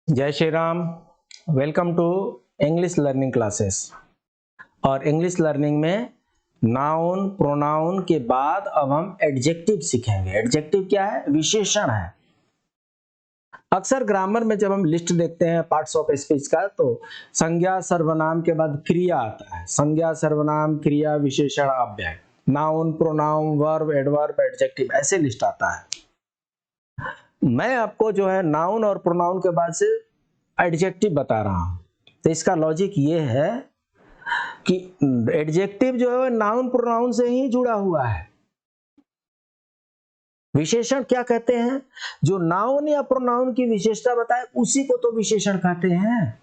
जय Shri Ram. Welcome to English learning classes. और English learning में नाउन प्रोनाउन के बाद अब हम एडजेक्टिव सीखेंगे। एडजेक्टिव क्या है? विशेषण है। अक्सर ग्रामर में जब हम लिस्ट देखते हैं पार्ट्स ऑफ स्पीच का, तो संज्ञा सर्वनाम के बाद क्रिया आता है। संज्ञा सर्वनाम क्रिया विशेषण अव्यय, noun pronoun verb adverb adjective, ऐसे लिस्ट आता है। मैं आपको जो है नाउन और प्रोनाउन के बाद से एडजेक्टिव बता रहा हूं। तो इसका लॉजिक ये है कि एडजेक्टिव जो है नाउन प्रोनाउन से ही जुड़ा हुआ है। विशेषण क्या कहते हैं? जो नाउन या प्रोनाउन की विशेषता बताए उसी को तो विशेषण कहते हैं।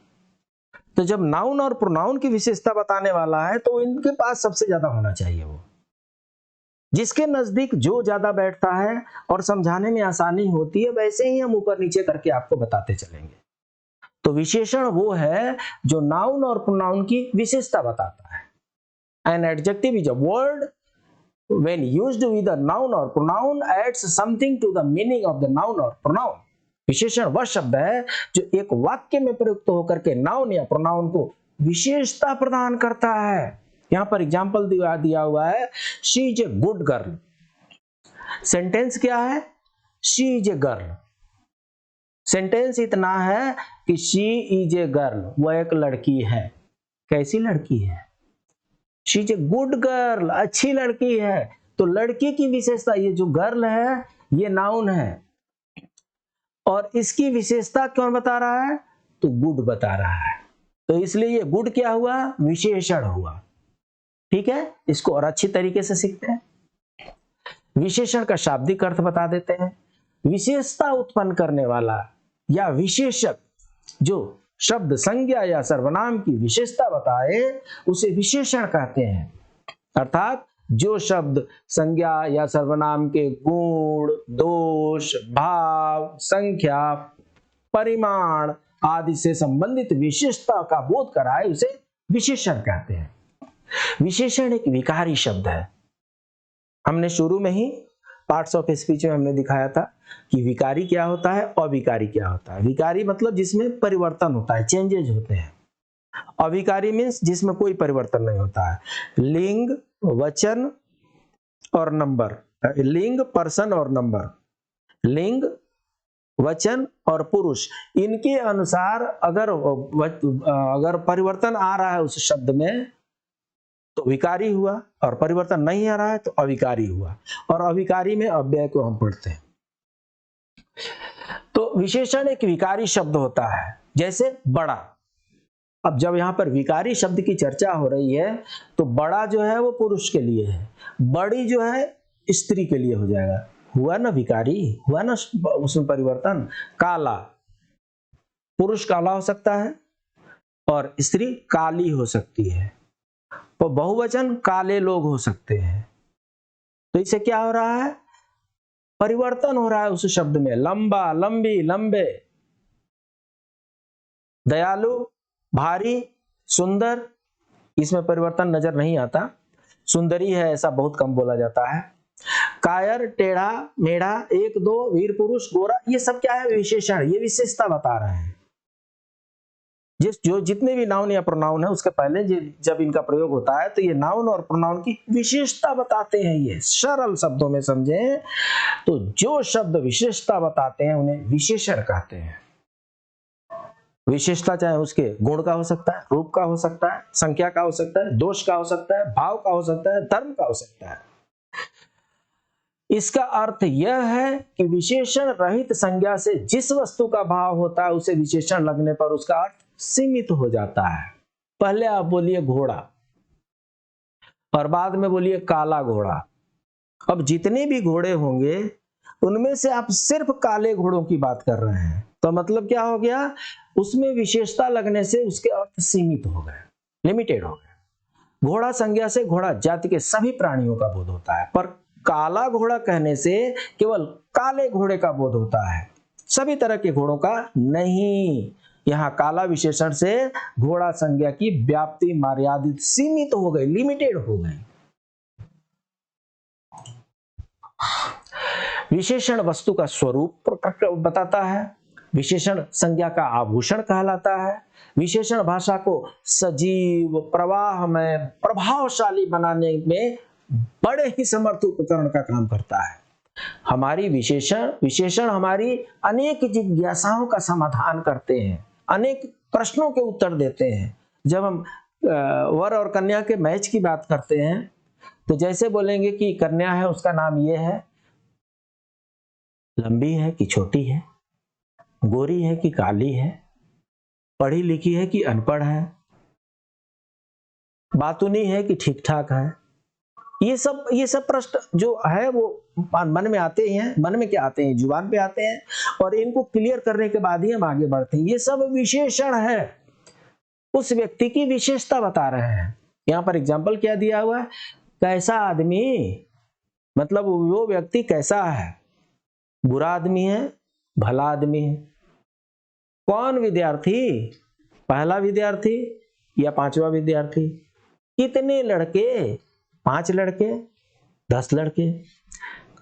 तो जब नाउन और प्रोनाउन की विशेषता बताने वाला है तो इनके पास सबसे ज्यादा होना चाहिए। वो जिसके नजदीक जो ज्यादा बैठता है और समझाने में आसानी होती है, वैसे ही हम ऊपर नीचे करके आपको बताते चलेंगे। तो विशेषण वो है जो नाउन और प्रोनाउन की विशेषता बताता है। An adjective is a word when used with a noun or pronoun adds something to the meaning of the noun or pronoun. विशेषण वह शब्द है जो एक वाक्य में प्रयुक्त होकर के नाउन या प्रोनाउन को विशेषता प्रदान करता है। यहां पर एग्जांपल दिया हुआ है, she is a good girl. Sentence क्या है? She is a girl. Sentence इतना है कि शी इज ए गर्ल, वह एक लड़की है। कैसी लड़की है? She is a good girl, अच्छी लड़की है। तो लड़की की विशेषता, ये जो गर्ल है ये नाउन है, और इसकी विशेषता कौन बता रहा है? तो गुड बता रहा है। तो इसलिए ये गुड क्या हुआ? विशेषण हुआ। ठीक है, इसको और अच्छी तरीके से सीखते हैं। विशेषण का शाब्दिक अर्थ बता देते हैं। विशेषता उत्पन्न करने वाला या विशेषक जो शब्द संज्ञा या सर्वनाम की विशेषता बताए उसे विशेषण कहते हैं। अर्थात जो शब्द संज्ञा या सर्वनाम के गुण, दोष, भाव, संख्या, परिमाण आदि से संबंधित विशेषता का बोध कराए उसे विशेषण कहते हैं। विशेषण एक विकारी शब्द है। हमने शुरू में ही पार्ट्स ऑफ स्पीच में हमने दिखाया था कि विकारी क्या होता है, अविकारी क्या होता है। विकारी मतलब जिसमें परिवर्तन होता है, चेंजेज होते हैं। अविकारी मीन्स जिसमें कोई परिवर्तन नहीं होता है। लिंग, वचन और नंबर, लिंग, पर्सन और नंबर, लिंग, वचन और पुरुष, इनके अनुसार अगर परिवर्तन आ रहा है उस शब्द में तो विकारी हुआ, और परिवर्तन नहीं आ रहा है तो अविकारी हुआ। और अविकारी में अव्यय को हम पढ़ते हैं। तो विशेषण एक विकारी शब्द होता है। जैसे बड़ा। अब जब यहां पर विकारी शब्द की चर्चा हो रही है तो बड़ा जो है वो पुरुष के लिए है, बड़ी जो है स्त्री के लिए हो जाएगा। हुआ ना विकारी, हुआ ना उसमें परिवर्तन। काला, पुरुष काला हो सकता है और स्त्री काली हो सकती है। तो बहुवचन काले लोग हो सकते हैं। तो इससे क्या हो रहा है? परिवर्तन हो रहा है उस शब्द में। लंबा, लंबी, लंबे, दयालु, भारी, सुंदर, इसमें परिवर्तन नजर नहीं आता। सुंदरी है ऐसा बहुत कम बोला जाता है। कायर, टेढ़ा, मेढ़ा, एक दो, वीर पुरुष, गोरा, ये सब क्या है? विशेषण, ये विशेषता बता रहे हैं। जो जितने भी नाउन या प्रोनाउन है उसके पहले जब इनका प्रयोग होता है तो ये नाउन और प्रोनाउन की विशेषता बताते हैं। ये सरल शब्दों में समझें तो जो शब्द विशेषता बताते हैं उन्हें विशेषण कहते हैं। विशेषता चाहे उसके गुण का हो सकता है, रूप का हो सकता है, संख्या का हो सकता है, दोष का हो सकता है, भाव का हो सकता है, धर्म का हो सकता है। इसका अर्थ यह है कि विशेषण रहित संज्ञा से जिस वस्तु का भाव होता है उसे विशेषण लगने पर उसका अर्थ सीमित हो जाता है। पहले आप बोलिए घोड़ा और बाद में बोलिए काला घोड़ा। अब जितने भी घोड़े होंगे उनमें से आप सिर्फ काले घोड़ों की बात कर रहे हैं, तो मतलब क्या हो गया? उसमें विशेषता लगने से उसके अर्थ सीमित हो गए, लिमिटेड हो गए। घोड़ा संज्ञा से घोड़ा जाति के सभी प्राणियों का बोध होता है, पर काला घोड़ा कहने से केवल काले घोड़े का बोध होता है, सभी तरह के घोड़ों का नहीं। यहां काला विशेषण से घोड़ा संज्ञा की व्याप्ति मर्यादित, सीमित हो गई, लिमिटेड हो गई। विशेषण वस्तु का स्वरूप बताता है। विशेषण संज्ञा का आभूषण कहलाता है। विशेषण भाषा को सजीव, प्रवाह में प्रभावशाली बनाने में बड़े ही समर्थ उपकरण का काम करता है। हमारी विशेषण हमारी अनेक जिज्ञासाओं का समाधान करते हैं, अनेक प्रश्नों के उत्तर देते हैं। जब हम वर और कन्या के मैच की बात करते हैं तो जैसे बोलेंगे कि कन्या है, उसका नाम ये है, लंबी है कि छोटी है, गोरी है कि काली है, पढ़ी लिखी है कि अनपढ़ है, बातूनी है कि ठीक ठाक है, ये सब प्रश्न जो है वो मन में आते हैं। मन में क्या आते हैं? जुबान पे आते हैं, और इनको क्लियर करने के बाद ही हम आगे बढ़ते हैं। ये सब विशेषण है, उस व्यक्ति की विशेषता बता रहे हैं। यहाँ पर एग्जाम्पल क्या दिया हुआ है? कैसा आदमी, मतलब वो व्यक्ति कैसा है, बुरा आदमी है, भला आदमी है। कौन विद्यार्थी, पहला विद्यार्थी या पांचवा विद्यार्थी? कितने लड़के? 5 लड़के, 10 लड़के?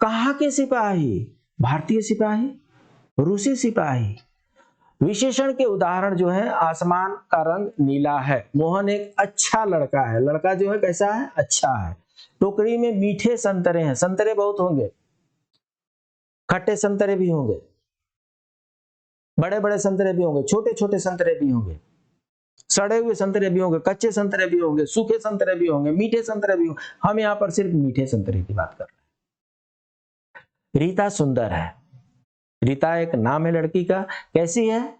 कहाँ के सिपाही? भारतीय सिपाही, रूसी सिपाही। विशेषण के उदाहरण जो है, आसमान का रंग नीला है, मोहन एक अच्छा लड़का है। लड़का जो है कैसा है? अच्छा है। टोकरी में मीठे संतरे हैं, संतरे बहुत होंगे, खट्टे संतरे भी होंगे, बड़े बड़े संतरे भी होंगे, छोटे छोटे संतरे भी होंगे, सड़े हुए संतरे भी होंगे, कच्चे संतरे भी होंगे, सूखे संतरे भी होंगे, मीठे संतरे भी होंगे। हम यहाँ पर सिर्फ मीठे संतरे की बात कर रहे हैं। रीता सुंदर है, रीता एक नाम है लड़की का। कैसी है?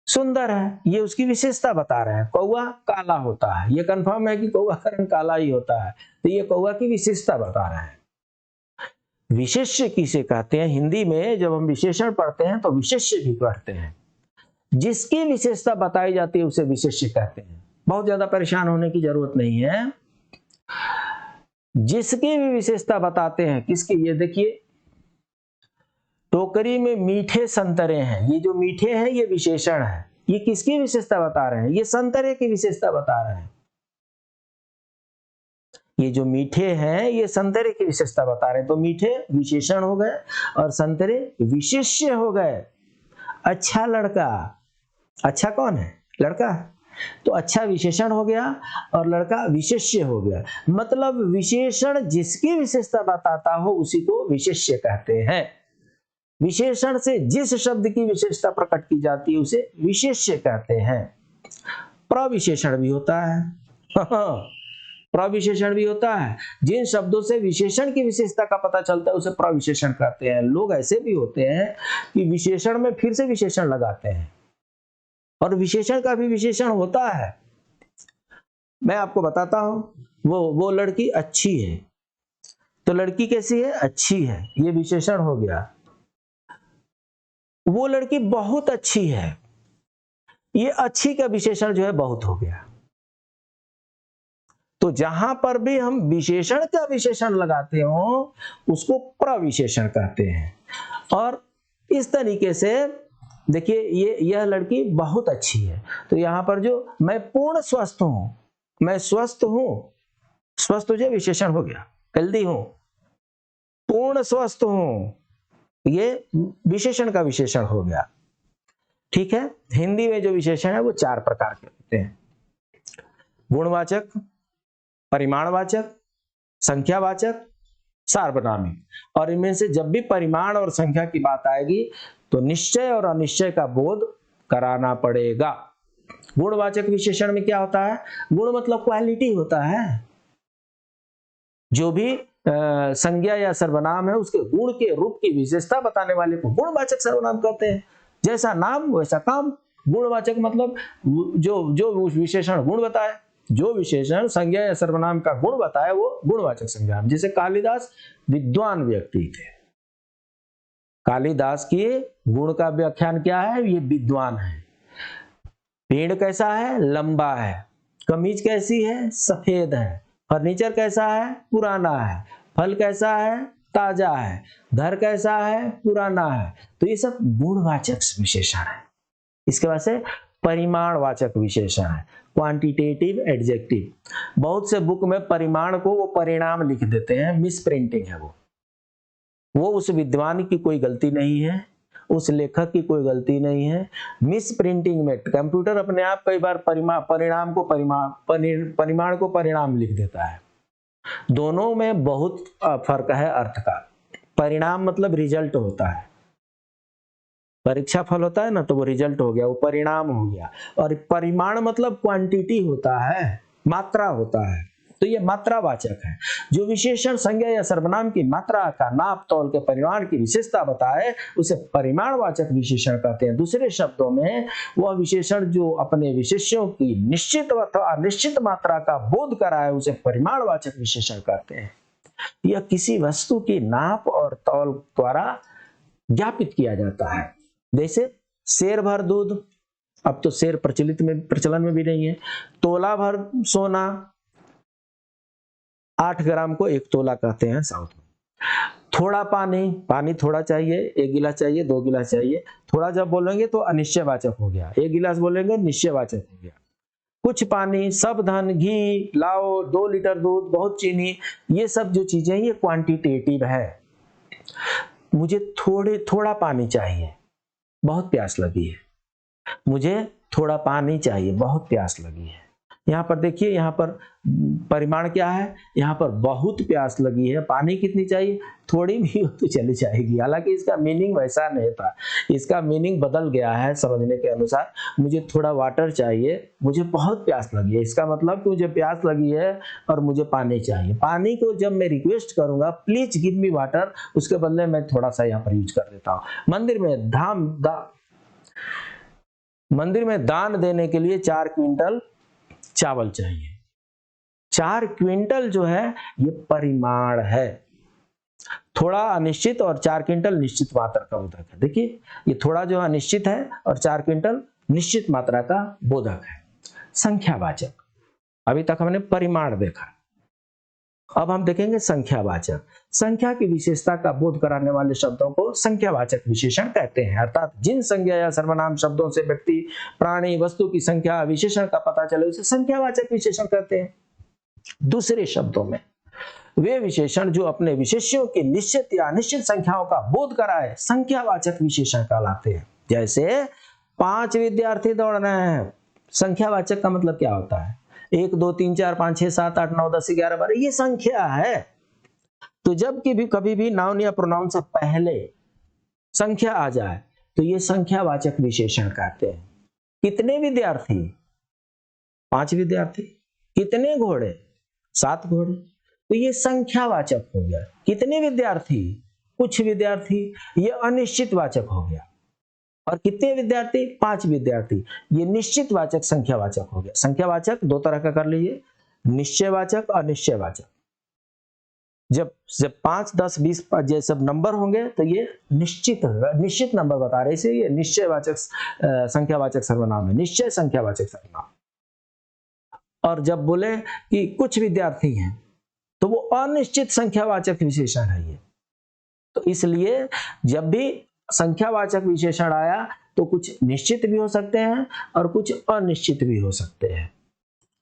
सुंदर है, ये उसकी विशेषता बता रहे हैं। कौवा काला होता है, ये कंफर्म है कि कौवा का रंग काला ही होता है, तो ये कौवा की विशेषता बता रहे हैं। विशेष्य किसे कहते हैं? हिंदी में जब हम विशेषण पढ़ते हैं तो विशेष्य भी पढ़ते हैं। जिसकी विशेषता बताई जाती है उसे विशेष्य कहते हैं। बहुत ज्यादा परेशान होने की जरूरत नहीं है। जिसकी भी विशेषता बताते हैं, किसकी? ये देखिए, टोकरी में मीठे संतरे हैं, ये जो मीठे हैं ये विशेषण है। ये किसकी विशेषता बता रहे हैं? ये संतरे की विशेषता बता रहे हैं। ये जो मीठे हैं ये संतरे की विशेषता बता रहे हैं। तो मीठे विशेषण हो गए और संतरे विशेष्य हो गए। अच्छा लड़का, अच्छा कौन है? लड़का। तो अच्छा विशेषण हो गया और लड़का विशेष्य हो गया। मतलब विशेषण जिसकी विशेषता बताता हो उसी को विशेष्य कहते हैं। विशेषण से जिस शब्द की विशेषता प्रकट की जाती है उसे विशेष्य कहते हैं। प्रविशेषण भी होता है। प्रविशेषण भी होता है। जिन शब्दों से विशेषण की विशेषता का पता चलता है उसे प्रविशेषण कहते हैं। लोग ऐसे भी होते हैं कि विशेषण में फिर से विशेषण लगाते हैं, और विशेषण का भी विशेषण होता है। मैं आपको बताता हूं, वो लड़की अच्छी है, तो लड़की कैसी है? अच्छी है, ये विशेषण हो गया। वो लड़की बहुत अच्छी है, ये अच्छी का विशेषण जो है बहुत हो गया। तो जहां पर भी हम विशेषण का विशेषण लगाते हो उसको प्रविशेषण कहते हैं। और इस तरीके से देखिए, यह लड़की बहुत अच्छी है, तो यहां पर जो मैं पूर्ण स्वस्थ हूं, मैं स्वस्थ हूं, स्वस्थ जो विशेषण हो गया, हेल्दी हूं, पूर्ण स्वस्थ हूं, ये विशेषण का विशेषण हो गया। ठीक है। हिंदी में जो विशेषण है वो 4 प्रकार के होते हैं: गुणवाचक, परिमाणवाचक, संख्यावाचक, सार्वनामिक। और इनमें से जब भी परिमाण और संख्या की बात आएगी तो निश्चय और अनिश्चय का बोध कराना पड़ेगा। गुणवाचक विशेषण में क्या होता है? गुण मतलब क्वालिटी होता है। जो भी संज्ञा या सर्वनाम है उसके गुण के रूप की विशेषता बताने वाले को गुणवाचक सर्वनाम कहते हैं। जैसा नाम वैसा काम। गुणवाचक मतलब जो विशेषण गुण बताए, जो विशेषण संज्ञा या सर्वनाम का गुण बताए वो गुणवाचक संज्ञा। जैसे कालिदास विद्वान व्यक्ति थे, कालिदास के गुण का व्याख्यान क्या है? ये विद्वान है। पेड़ कैसा है? लंबा है। कमीज कैसी है? सफेद है। फर्नीचर कैसा है? पुराना है। फल कैसा है? ताजा है। घर कैसा है? पुराना है। तो ये सब गुणवाचक विशेषण है। इसके बाद से परिमाणवाचक विशेषण है, क्वांटिटेटिव एडजेक्टिव। बहुत से बुक में परिमाण को वो परिणाम लिख देते हैं, मिस प्रिंटिंग है वो उस विद्वान की कोई गलती नहीं है, उस लेखक की कोई गलती नहीं है। मिस प्रिंटिंग में कंप्यूटर अपने आप कई बार परिमाण को परिणाम लिख देता है। दोनों में बहुत फर्क है अर्थ का। परिणाम मतलब रिजल्ट होता है, परीक्षा फल होता है ना, तो वो रिजल्ट हो गया, वो परिणाम हो गया। और परिमाण मतलब क्वांटिटी होता है, मात्रा होता है, तो ये मात्रावाचक है। जो विशेषण संज्ञा या सर्वनाम की मात्रा का नाप तौल के परिमाण की विशेषता बताए उसे परिमाणवाचक विशेषण कहते हैं। दूसरे शब्दों में वह विशेषण जो अपने विशेष्यों की निश्चित अथवा अनिश्चित मात्रा का बोध कराए उसे परिमाणवाचक विशेषण कहते हैं। यह किसी वस्तु की नाप और तौल द्वारा ज्ञापित किया जाता है। जैसे शेर भर दूध, अब तो शेर प्रचलन में भी नहीं है। तोला भर सोना, 8 ग्राम को 1 तोला कहते हैं साउथ में। थोड़ा पानी थोड़ा चाहिए, 1 गिलास चाहिए, 2 गिलास चाहिए। थोड़ा जब बोलेंगे तो अनिश्चयवाचक हो गया, 1 गिलास बोलेंगे निश्चयवाचक हो गया। कुछ पानी, सब धन, घी लाओ, 2 लीटर दूध, बहुत चीनी, ये सब जो चीजें ये क्वांटिटेटिव है। मुझे थोड़ा पानी चाहिए, बहुत प्यास लगी है। मुझे थोड़ा पानी चाहिए, बहुत प्यास लगी है। यहाँ पर देखिए, यहाँ पर परिमाण क्या है, यहाँ पर बहुत प्यास लगी है, पानी कितनी चाहिए, थोड़ी भी हो तो चली जाएगी। हालांकि इसका मीनिंग वैसा नहीं था, इसका मीनिंग बदल गया है समझने के अनुसार। मुझे थोड़ा वाटर चाहिए, मुझे बहुत प्यास लगी है, इसका मतलब कि मुझे प्यास लगी है और मुझे पानी चाहिए। पानी को जब मैं रिक्वेस्ट करूंगा प्लीज गिव मी वाटर, उसके बदले मैं थोड़ा सा यहाँ पर यूज कर देता हूँ। मंदिर में दान देने के लिए 4 क्विंटल चावल चाहिए। 4 क्विंटल जो है ये परिमाण है। थोड़ा अनिश्चित और 4 क्विंटल निश्चित मात्रा का बोधक है। देखिए, ये थोड़ा जो अनिश्चित है और 4 क्विंटल निश्चित मात्रा का बोधक है। संख्यावाचक, अभी तक हमने परिमाण देखा, अब हम देखेंगे संख्यावाचक। संख्या की विशेषता का बोध कराने वाले शब्दों को संख्यावाचक विशेषण कहते हैं। अर्थात जिन संज्ञा या सर्वनाम शब्दों से व्यक्ति, प्राणी, वस्तु की संख्या, विशेषण का पता चले उसे संख्यावाचक विशेषण कहते हैं। दूसरे शब्दों में वे विशेषण जो अपने विशेष्यों की निश्चित या अनिश्चित संख्याओं का बोध कराए संख्यावाचक विशेषण कहलाते हैं। जैसे 5 विद्यार्थी दौड़ रहे हैं, संख्यावाचक का मतलब क्या होता है, 1 2 3 4 5 6 7 8 9 10 11 12, ये संख्या है। तो जब कभी भी नाउन या प्रोनाउन से पहले संख्या आ जाए तो ये संख्यावाचक विशेषण कहते हैं। कितने विद्यार्थी, 5 विद्यार्थी। कितने घोड़े, 7 घोड़े, तो ये संख्यावाचक हो गया। कितने विद्यार्थी, कुछ विद्यार्थी, ये अनिश्चितवाचक हो गया। और कितने विद्यार्थी, 5 विद्यार्थी, ये निश्चितवाचक संख्यावाचक हो गया। संख्यावाचक 2 तरह का कर लीजिए, निश्चयवाचक और अनिश्चयवाचक। जब 5 10 20 ये सब नंबर होंगे तो ये निश्चित नंबर बता रहे, इसे ये निश्चयवाचक संख्यावाचक सर्वनाम है, निश्चय संख्यावाचक सर्वनाम। और जब बोले कि कुछ विद्यार्थी हैं तो वो अनिश्चित संख्यावाचक विशेषण है ये। तो इसलिए जब भी संख्यावाचक विशेषण आया तो कुछ निश्चित भी हो सकते हैं और कुछ अनिश्चित भी हो सकते हैं।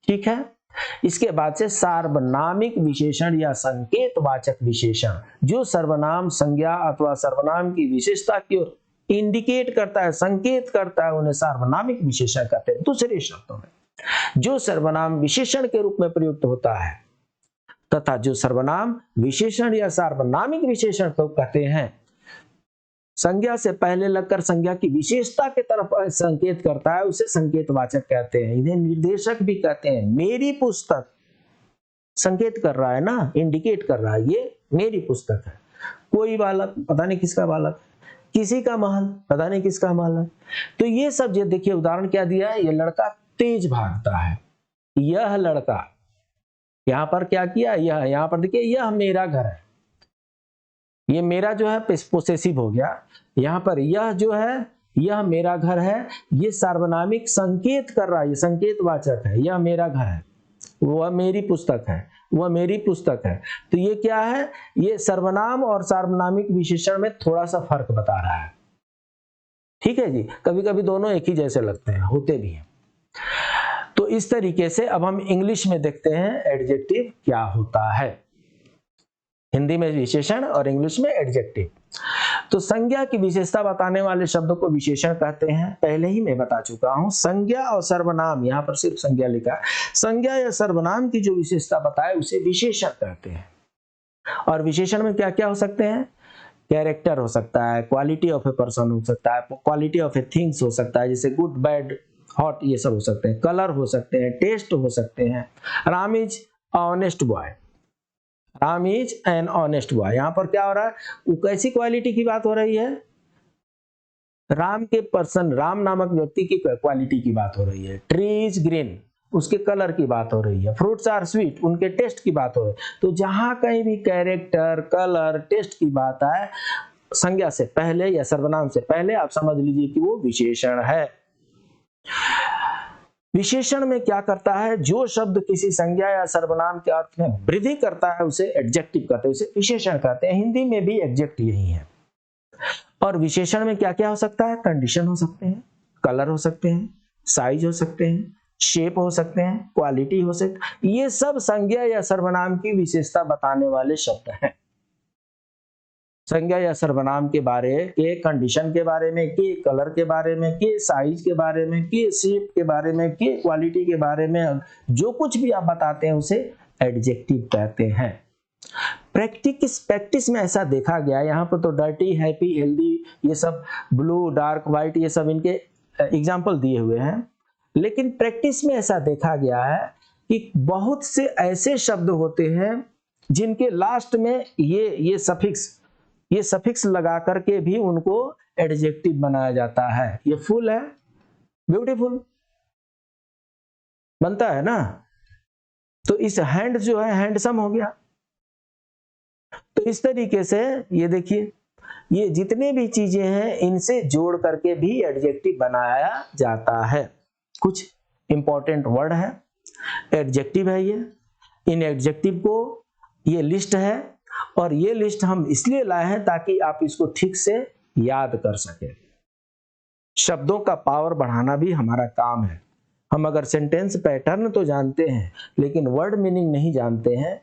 ठीक है। इसके बाद से सार्वनामिक विशेषण या संकेतवाचक विशेषण, जो सर्वनाम, संज्ञा अथवा सर्वनाम की विशेषता की ओर इंडिकेट करता है, संकेत करता है, उन्हें सार्वनामिक विशेषण कहते हैं। दूसरे शब्दों में जो सर्वनाम विशेषण के रूप में प्रयुक्त होता है तथा जो सर्वनाम विशेषण या सार्वनामिक विशेषण को कहते हैं, संज्ञा से पहले लगकर संज्ञा की विशेषता के तरफ संकेत करता है, उसे संकेतवाचक कहते हैं। इन्हें निर्देशक भी कहते हैं। मेरी पुस्तक संकेत कर रहा है ना, इंडिकेट कर रहा है, ये मेरी पुस्तक है। कोई बालक, पता नहीं किसका बालक, किसी का महल, पता नहीं किसका महल है। तो ये सब जो देखिए उदाहरण क्या दिया है, ये लड़का तेज भागता है, यह लड़का, यहां पर क्या किया, यह, यहां पर देखिए यह मेरा घर है, ये मेरा जो है पोसेसिव हो गया। यहां पर यह जो है, यह मेरा घर है, ये सार्वनामिक संकेत कर रहा है, ये संकेतवाचक है। यह मेरा घर है, वह मेरी पुस्तक है, वह मेरी पुस्तक है। तो ये क्या है, ये सर्वनाम और सार्वनामिक विशेषण में थोड़ा सा फर्क बता रहा है। ठीक है जी, कभी कभी दोनों एक ही जैसे लगते हैं, होते भी हैं। तो इस तरीके से अब हम इंग्लिश में देखते हैं एडजेक्टिव क्या होता है। हिंदी में विशेषण और इंग्लिश में एडजेक्टिव। तो संज्ञा की विशेषता बताने वाले शब्द को विशेषण कहते हैं। पहले ही मैं बता चुका हूं, संज्ञा और सर्वनाम, यहाँ पर सिर्फ संज्ञा लिखा है, संज्ञा या सर्वनाम की जो विशेषता बताए उसे विशेषण कहते हैं। और विशेषण में क्या क्या हो सकते हैं? कैरेक्टर हो सकता है, क्वालिटी ऑफ ए पर्सन हो सकता है, क्वालिटी ऑफ ए थिंग्स हो सकता है, जैसे गुड, बैड, हॉट, ये सब हो सकते हैं, कलर हो सकते हैं, टेस्ट हो सकते हैं। Ram is honest boy, Ram is an honest boy, यहाँ पर क्या हो रहा है? वो कैसी क्वालिटी की बात हो रही है? राम के पर्सन, राम नामक व्यक्ति की क्वालिटी की बात हो रही है। ट्री इज ग्रीन, उसके कलर की बात हो रही है। फ्रूट्स आर स्वीट, उनके टेस्ट की बात हो रही है। तो जहां कहीं भी कैरेक्टर, कलर, टेस्ट की बात आए संज्ञा से पहले या सर्वनाम से पहले, आप समझ लीजिए कि वो विशेषण है। विशेषण में क्या करता है? जो शब्द किसी संज्ञा या सर्वनाम के अर्थ में वृद्धि करता है उसे एडजेक्टिव कहते हैं, उसे विशेषण कहते हैं। हिंदी में भी एडजेक्ट यही है। और विशेषण में क्या क्या हो सकता है? कंडीशन हो सकते हैं, कलर हो सकते हैं, साइज हो सकते हैं, शेप हो सकते हैं, क्वालिटी हो सकती, ये सब संज्ञा या सर्वनाम की विशेषता बताने वाले शब्द हैं। संज्ञा या सर्वनाम के बारे के, कंडीशन के बारे में, के कलर के बारे में, के साइज के बारे में, के शेप के बारे में, के क्वालिटी के बारे में, जो कुछ भी आप बताते हैं उसे एडजेक्टिव कहते हैं। प्रैक्टिस में ऐसा देखा गया, यहाँ पर तो डर्टी, हैप्पी, हेल्दी, ये सब ब्लू, डार्क, व्हाइट, ये सब इनके एग्जाम्पल दिए हुए हैं। लेकिन प्रैक्टिस में ऐसा देखा गया है कि बहुत से ऐसे शब्द होते हैं जिनके लास्ट में ये सफिक्स लगा करके भी उनको एडजेक्टिव बनाया जाता है। ये फुल है, ब्यूटीफुल बनता है ना, तो इस हैंड जो है हैंडसम हो गया। तो इस तरीके से ये देखिए, ये जितने भी चीजें हैं इनसे जोड़ करके भी एडजेक्टिव बनाया जाता है। कुछ इंपॉर्टेंट वर्ड है, एडजेक्टिव है ये। इन एडजेक्टिव को, ये लिस्ट है, और ये लिस्ट हम इसलिए लाए हैं ताकि आप इसको ठीक से याद कर सके। शब्दों का पावर बढ़ाना भी हमारा काम है। हम अगर सेंटेंस पैटर्न तो जानते हैं लेकिन वर्ड मीनिंग नहीं जानते हैं,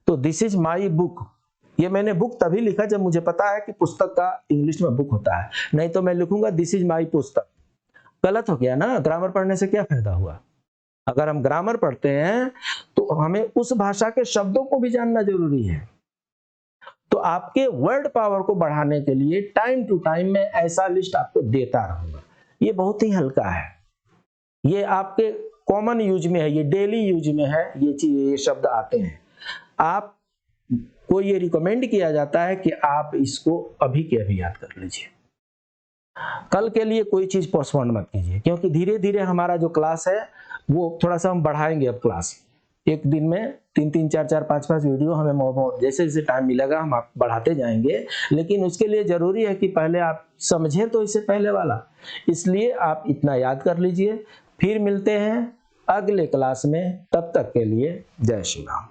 तो दिस इज माई बुक, ये मैंने बुक तभी लिखा जब मुझे पता है कि पुस्तक का इंग्लिश में बुक होता है, नहीं तो मैं लिखूंगा दिस इज माई पुस्तक। गलत हो गया ना, ग्रामर पढ़ने से क्या फायदा हुआ? अगर हम ग्रामर पढ़ते हैं तो हमें उस भाषा के शब्दों को भी जानना जरूरी है। तो आपके वर्ड पावर को बढ़ाने के लिए टाइम टू टाइम मैं ऐसा लिस्ट आपको देता रहूंगा। ये बहुत ही हल्का है, ये आपके कॉमन यूज में है, ये डेली यूज में है, ये शब्द आते हैं। आप को ये रिकमेंड किया जाता है कि आप इसको अभी के अभी याद कर लीजिए, कल के लिए कोई चीज पोस्टपोन मत कीजिए, क्योंकि धीरे धीरे हमारा जो क्लास है वो थोड़ा सा हम बढ़ाएंगे। अब क्लास एक दिन में 3-3, 4-4, 5-5 वीडियो हमें जैसे जैसे टाइम मिलेगा हम आप बढ़ाते जाएंगे, लेकिन उसके लिए जरूरी है कि पहले आप समझे तो इससे पहले वाला, इसलिए आप इतना याद कर लीजिए। फिर मिलते हैं अगले क्लास में, तब तक के लिए जय श्री राम।